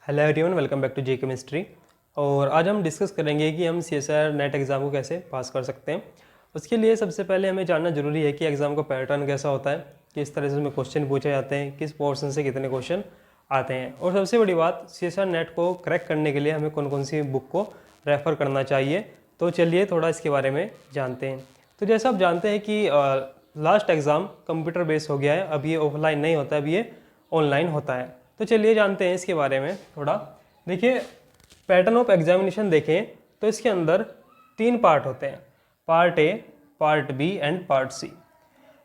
Hello everyone, welcome back to J chemistry. और आज हम डिस्कस करेंगे कि हम CSIR नेट एग्ज़ाम को कैसे पास कर सकते हैं। उसके लिए सबसे पहले हमें जानना ज़रूरी है कि एग्ज़ाम का पैटर्न कैसा होता है, किस तरह से उसमें क्वेश्चन पूछे जाते हैं, किस पोर्शन से कितने क्वेश्चन आते हैं, और सबसे बड़ी बात CSIR नेट को क्रैक करने के लिए हमें कौन कौन सी बुक को रेफ़र करना चाहिए। तो चलिए थोड़ा इसके बारे में जानते हैं। तो जैसा आप जानते हैं कि लास्ट एग्ज़ाम कंप्यूटर बेस हो गया है, अब ये ऑफलाइन नहीं होता, अब ये ऑनलाइन होता है। तो चलिए जानते हैं इसके बारे में थोड़ा। देखिए, पैटर्न ऑफ एग्जामिनेशन देखें तो इसके अंदर 3 पार्ट होते हैं, part A, part B and part C.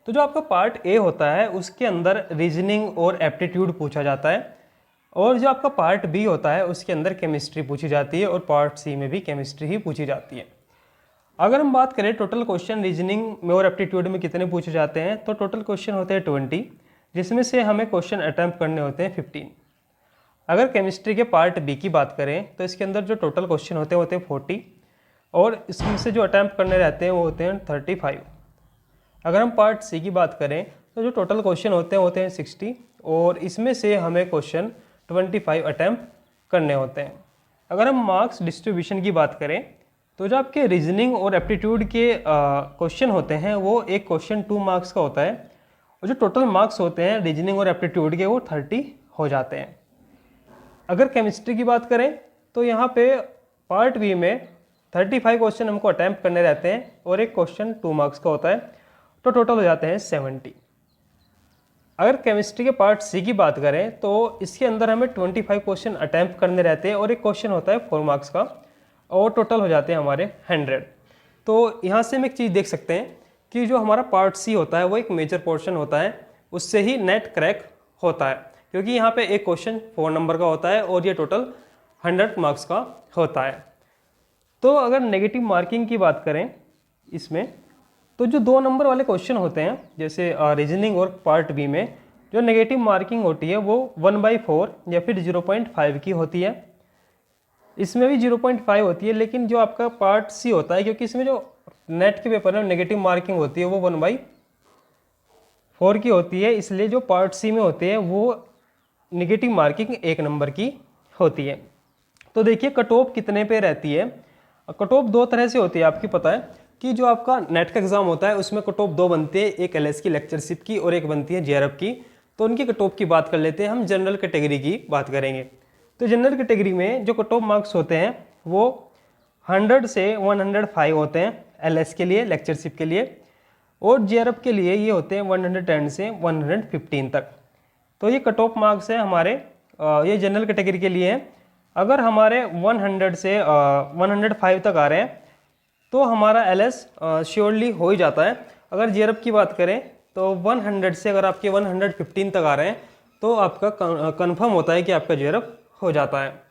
तो जो आपका पार्ट ए होता है उसके अंदर रीजनिंग और एप्टीट्यूड पूछा जाता है, और जो आपका पार्ट बी होता है उसके अंदर केमिस्ट्री पूछी जाती है, और पार्ट सी में भी केमिस्ट्री ही पूछी जाती है। अगर हम बात करें टोटल क्वेश्चन रीजनिंग में और एप्टीट्यूड में कितने पूछे जाते हैं, तो टोटल क्वेश्चन होते हैं 20, जिसमें से हमें क्वेश्चन अटैम्प्ट करने होते हैं 15। अगर केमिस्ट्री के पार्ट बी की बात करें तो इसके अंदर जो टोटल क्वेश्चन होते हैं 40, और इसमें से जो अटैम्प्ट करने रहते हैं वो होते हैं 35। अगर हम पार्ट सी की बात करें तो जो टोटल क्वेश्चन होते हैं 60, और इसमें से हमें क्वेश्चन 25 अटैम्प्ट करने होते हैं। अगर हम मार्क्स डिस्ट्रीब्यूशन की बात करें तो जो आपके रीजनिंग और एप्टीट्यूड के क्वेश्चन होते हैं वो एक क्वेश्चन 2 मार्क्स का होता है, और जो टोटल मार्क्स होते हैं रीजनिंग और एप्टीट्यूड के वो 30 हो जाते हैं। अगर केमिस्ट्री की बात करें तो यहाँ पे पार्ट बी में 35 क्वेश्चन हमको अटैम्प्ट करने रहते हैं, और एक क्वेश्चन 2 मार्क्स का होता है, तो टोटल हो जाते हैं 70। अगर केमिस्ट्री के पार्ट सी की बात करें तो इसके अंदर हमें 25 क्वेश्चन अटैम्प्ट करने रहते हैं, और एक क्वेश्चन होता है 4 मार्क्स का, और टोटल हो जाते हैं हमारे 100। तो यहाँ से हम एक चीज़ देख सकते हैं कि जो हमारा पार्ट सी होता है वो एक मेजर पोर्शन होता है, उससे ही नेट क्रैक होता है, क्योंकि यहाँ पे एक क्वेश्चन 4 नंबर का होता है और ये टोटल 100 मार्क्स का होता है। तो अगर नेगेटिव मार्किंग की बात करें इसमें, तो जो 2 नंबर वाले क्वेश्चन होते हैं जैसे रीजनिंग और पार्ट बी में, जो नेगेटिव मार्किंग होती है वो 1/4 या फिर 0.5 की होती है। इसमें भी 0.5 होती है, लेकिन जो आपका पार्ट सी होता है, क्योंकि इसमें जो नेट के पेपर में नेगेटिव मार्किंग होती है वो 1/4 की होती है, इसलिए जो पार्ट सी में होती है वो नेगेटिव मार्किंग 1 नंबर की होती है। तो देखिए कट ऑफ कितने पे रहती है। कट ऑफ 2 तरह से होती है, आपकी पता है कि जो आपका नेट का एग्जाम होता है उसमें कट ऑफ 2 बनती है, एक LS की लेक्चरशिप की और एक बनती है JRF की। तो उनकी कट ऑफ की बात कर लेते हैं, हम जनरल कैटेगरी की बात करेंगे। तो जनरल कैटेगरी में जो कट ऑफ मार्क्स होते हैं वो 100 से 105 होते हैं LS के लिए, लेक्चरशिप के लिए, और JRF के लिए ये होते हैं 110 से 115 तक। तो ये कट ऑफ मार्क्स है हमारे, ये जनरल कैटेगरी के लिए है। अगर हमारे 100 से 105 तक आ रहे हैं तो हमारा LS श्योरली हो ही जाता है। अगर JRF की बात करें तो 100 से अगर आपके 115 तक आ रहे हैं तो आपका कंफर्म होता है कि आपका JRF हो जाता है।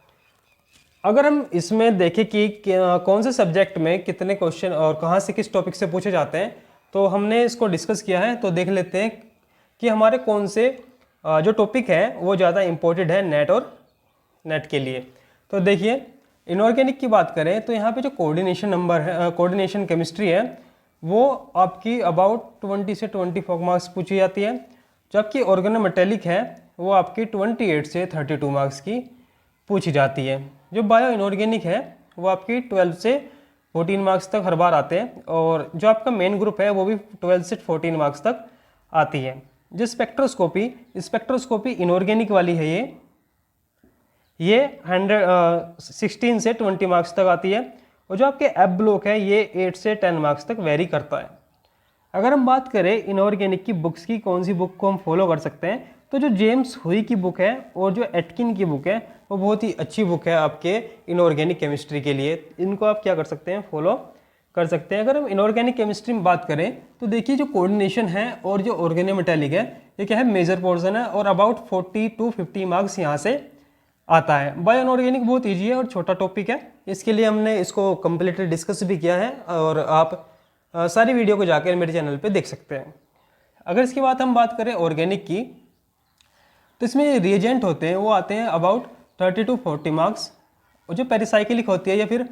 अगर हम इसमें देखें कि कौन से सब्जेक्ट में कितने क्वेश्चन और कहाँ से किस टॉपिक से पूछे जाते हैं, तो हमने इसको डिस्कस किया है। तो देख लेते हैं कि हमारे कौन से जो टॉपिक है वो ज़्यादा इम्पोर्टेंट है नेट और नेट के लिए। तो देखिए, इनऑर्गेनिक की बात करें तो यहाँ पे जो कोऑर्डिनेशन नंबर है, कोऑर्डिनेशन केमिस्ट्री है, वो आपकी अबाउट 20 से 24 मार्क्स पूछी जाती है। जबकि ऑर्गेनोमेटेलिक है वो आपकी 28 से 32 मार्क्स की पूछी जाती है। जो बायो इनऑर्गेनिक है वो आपकी 12 से 14 मार्क्स तक हर बार आते हैं, और जो आपका मेन ग्रुप है वो भी 12 से 14 मार्क्स तक आती है। जो स्पेक्ट्रोस्कोपी इनऑर्गेनिक वाली है, ये 16 से 20 मार्क्स तक आती है, और जो आपके एप ब्लॉक है ये 8 से 10 मार्क्स तक वेरी करता है। अगर हम बात करें इनऑर्गेनिक की बुक्स की, कौन सी बुक को हम फॉलो कर सकते हैं, तो जो जेम्स हुई की बुक है और जो एटकिन की बुक है वो बहुत ही अच्छी बुक है आपके इनऑर्गेनिक केमिस्ट्री के लिए। इनको आप क्या कर सकते हैं, फॉलो कर सकते हैं। अगर हम इनऑर्गेनिक केमिस्ट्री में बात करें तो देखिए जो कोऑर्डिनेशन है और जो ऑर्गेनोमेटेलिक है ये क्या है, मेजर पोर्शन है, और अबाउट 40 to 50 मार्क्स यहाँ से आता है। बायो इनऑर्गेनिक बहुत ईजी है और छोटा टॉपिक है, इसके लिए हमने इसको कम्प्लीटली डिस्कस भी किया है, और आप सारी वीडियो को जाकर मेरे चैनल पे देख सकते हैं। अगर इसके बाद हम बात करें ऑर्गेनिक की, तो इसमें रिएजेंट होते हैं वो आते हैं अबाउट 30 to 40 मार्क्स, और जो पेरिसाइक्लिक होती है या फिर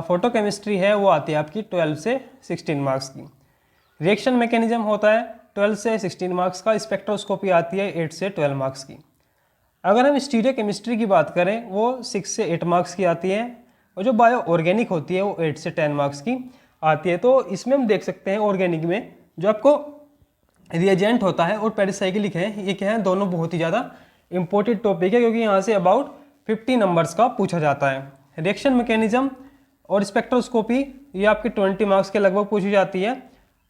फोटोकेमिस्ट्री है वो आती है आपकी 12 से 16 मार्क्स की। रिएक्शन मैकेनिज्म होता है 12 से 16 मार्क्स का। स्पेक्ट्रोस्कोपी आती है 8 से 12 मार्क्स की। अगर हम स्टीरियो केमिस्ट्री की बात करें वो 6 से 8 मार्क्स की आती है, और जो बायो ऑर्गेनिक होती है वो 8 से 10 मार्क्स की आती है। तो इसमें हम देख सकते हैं ऑर्गेनिक में जो आपको रिएजेंट होता है और पेरिसाइक्लिक है, ये क्या है, दोनों बहुत ही ज़्यादा इंपॉर्टेंट टॉपिक है, क्योंकि यहाँ से अबाउट 50 नंबर्स का पूछा जाता है। रिएक्शन मैकेनिज्म और स्पेक्ट्रोस्कोपी ये आपके 20 मार्क्स के लगभग पूछी जाती है,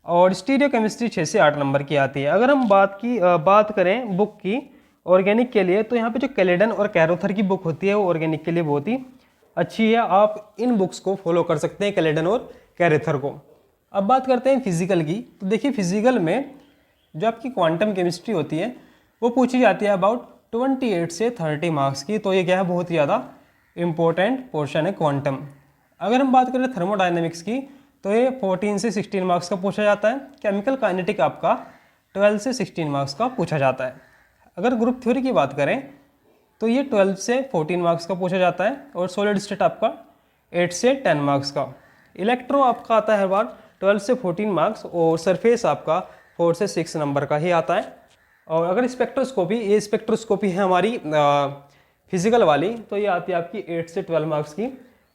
और स्टीरियो केमिस्ट्री 6 से 8 नंबर की आती है। अगर हम बात करें बुक की ऑर्गेनिक के लिए, तो यहाँ पे जो कैलेडन और कैरोथर की बुक होती है वो ऑर्गेनिक के लिए बहुत ही अच्छी है। आप इन बुक्स को फॉलो कर सकते हैं, कैलेडन और कैरोथर को। अब बात करते हैं फिजिकल की। तो देखिए फिजिकल में जो आपकी क्वांटम केमिस्ट्री होती है वो पूछी जाती है अबाउट 28 से 30 मार्क्स की। तो ये क्या है, बहुत ही ज़्यादा इंपॉर्टेंट पोर्शन है क्वांटम। अगर हम बात करें थर्मोडायनेमिक्स की, तो ये 14 से 16 मार्क्स का पूछा जाता है। केमिकल काइनेटिक आपका 12 से 16 मार्क्स का पूछा जाता है। अगर ग्रुप थ्योरी की बात करें तो ये 12 से 14 मार्क्स का पूछा जाता है, और सॉलिड स्टेट आपका 8 से 10 मार्क्स का। इलेक्ट्रो आपका आता है हर बार 12 से 14 मार्क्स, और सरफेस आपका 4 से 6 नंबर का ही आता है। और अगर स्पेक्ट्रोस्कोपी, ये स्पेक्ट्रोस्कोपी है हमारी फिजिकल वाली, तो ये आती है आपकी 8 से 12 मार्क्स की।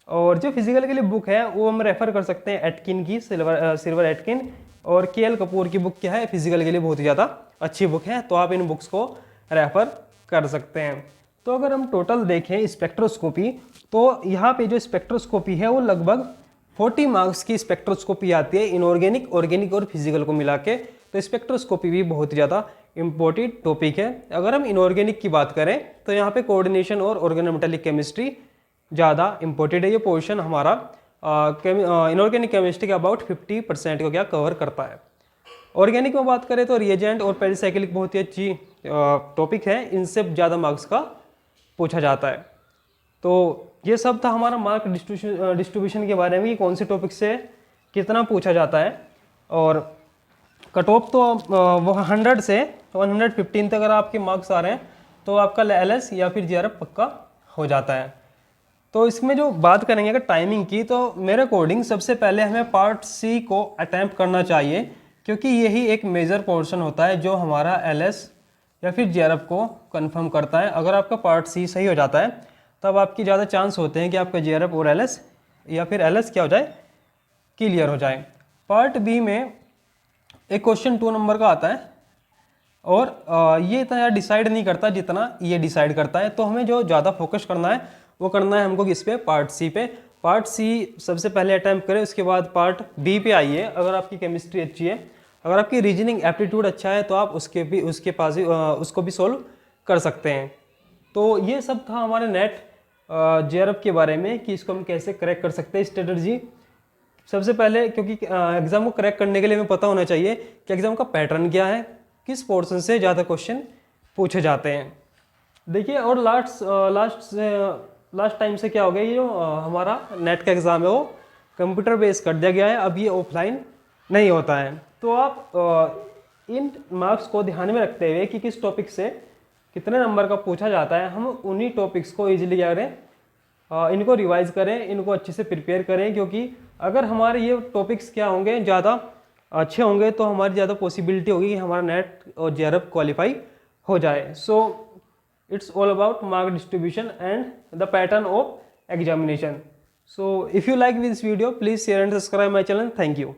और जो फिजिकल के लिए बुक है वो हम रेफर कर सकते हैं एटकिन की, सिल्वर एटकिन, और के.एल. कपूर की बुक क्या है, फिजिकल के लिए बहुत ही ज़्यादा अच्छी बुक है, तो आप इन बुक्स को रेफर कर सकते हैं। तो अगर हम टोटल देखें स्पेक्ट्रोस्कोपी, तो यहाँ पे जो स्पेक्ट्रोस्कोपी है वो लगभग 40 मार्क्स की स्पेक्ट्रोस्कोपी आती है, इनऑर्गेनिक, ऑर्गेनिक और फिजिकल को मिला के। तो स्पेक्ट्रोस्कोपी भी बहुत ही ज़्यादा इंपॉर्टेंट टॉपिक है। अगर हम इनऑर्गेनिक की बात करें तो यहाँ पे कोऑर्डिनेशन और ऑर्गेनोमेटेलिक केमिस्ट्री ज़्यादा इंपॉर्टेंट है। ये पोर्शन हमारा इनऑर्गेनिक केमिस्ट्री के अबाउट 50% को क्या कवर करता है। ऑर्गेनिक में बात करें तो रिएजेंट और पेरिसाइक्लिक बहुत ही अच्छी टॉपिक है, इनसे ज़्यादा मार्क्स का पूछा जाता है। तो ये सब था हमारा मार्क डिस्ट्रीब्यूशन के बारे में कि कौन से टॉपिक से कितना पूछा जाता है। और कट ऑफ तो वो 100 से 115 तक अगर आपके मार्क्स आ रहे हैं तो आपका LS या फिर GRF पक्का हो जाता है। तो इसमें जो बात करेंगे अगर टाइमिंग की, तो मेरे अकॉर्डिंग सबसे पहले हमें पार्ट C को अटैम्प्ट करना चाहिए, क्योंकि यही एक मेजर पोर्शन होता है जो हमारा LS या फिर GRF को कंफर्म करता है। अगर आपका पार्ट C सही हो जाता है तब आपकी ज़्यादा चांस होते हैं कि आपका GRF और LS या फिर LS क्या हो जाए, क्लियर हो जाए। पार्ट B में एक क्वेश्चन 2 नंबर का आता है, और ये इतना डिसाइड नहीं करता जितना ये डिसाइड करता है। तो हमें जो ज़्यादा फोकस करना है वो करना है हमको किस पे, पार्ट C पे। पार्ट C सबसे पहले अटैम्प्ट करें, उसके बाद पार्ट B पे आइए। अगर आपकी केमिस्ट्री अच्छी है, अगर आपकी रीजनिंग एप्टीट्यूड अच्छा है, तो आप उसको भी सोल्व कर सकते हैं। तो ये सब था हमारे नेट GRF के बारे में कि इसको हम कैसे क्रैक कर सकते हैं। स्ट्रेटजी सबसे पहले, क्योंकि एग्जाम को क्रैक करने के लिए हमें पता होना चाहिए कि एग्जाम का पैटर्न क्या है, किस पोर्शन से ज़्यादा क्वेश्चन पूछे जाते हैं। देखिए, और लास्ट टाइम से क्या हो गया, ये जो हमारा नेट का एग्ज़ाम है वो कंप्यूटर बेस कर दिया गया है, अब ये ऑफलाइन नहीं होता है। तो आप इन मार्क्स को ध्यान में रखते हुए कि किस टॉपिक से कितने नंबर का पूछा जाता है, हम उन्हीं टॉपिक्स को ईजिली क्या करें, इनको रिवाइज करें, इनको अच्छे से प्रिपेयर करें। क्योंकि अगर हमारे ये टॉपिक्स क्या होंगे, ज़्यादा अच्छे होंगे, तो हमारी ज़्यादा पॉसिबिलिटी होगी कि हमारा नेट और GRF क्वालिफाई हो जाए। सो it's all about mark distribution and the pattern of examination. So if you like this video, please share and subscribe my channel. Thank you.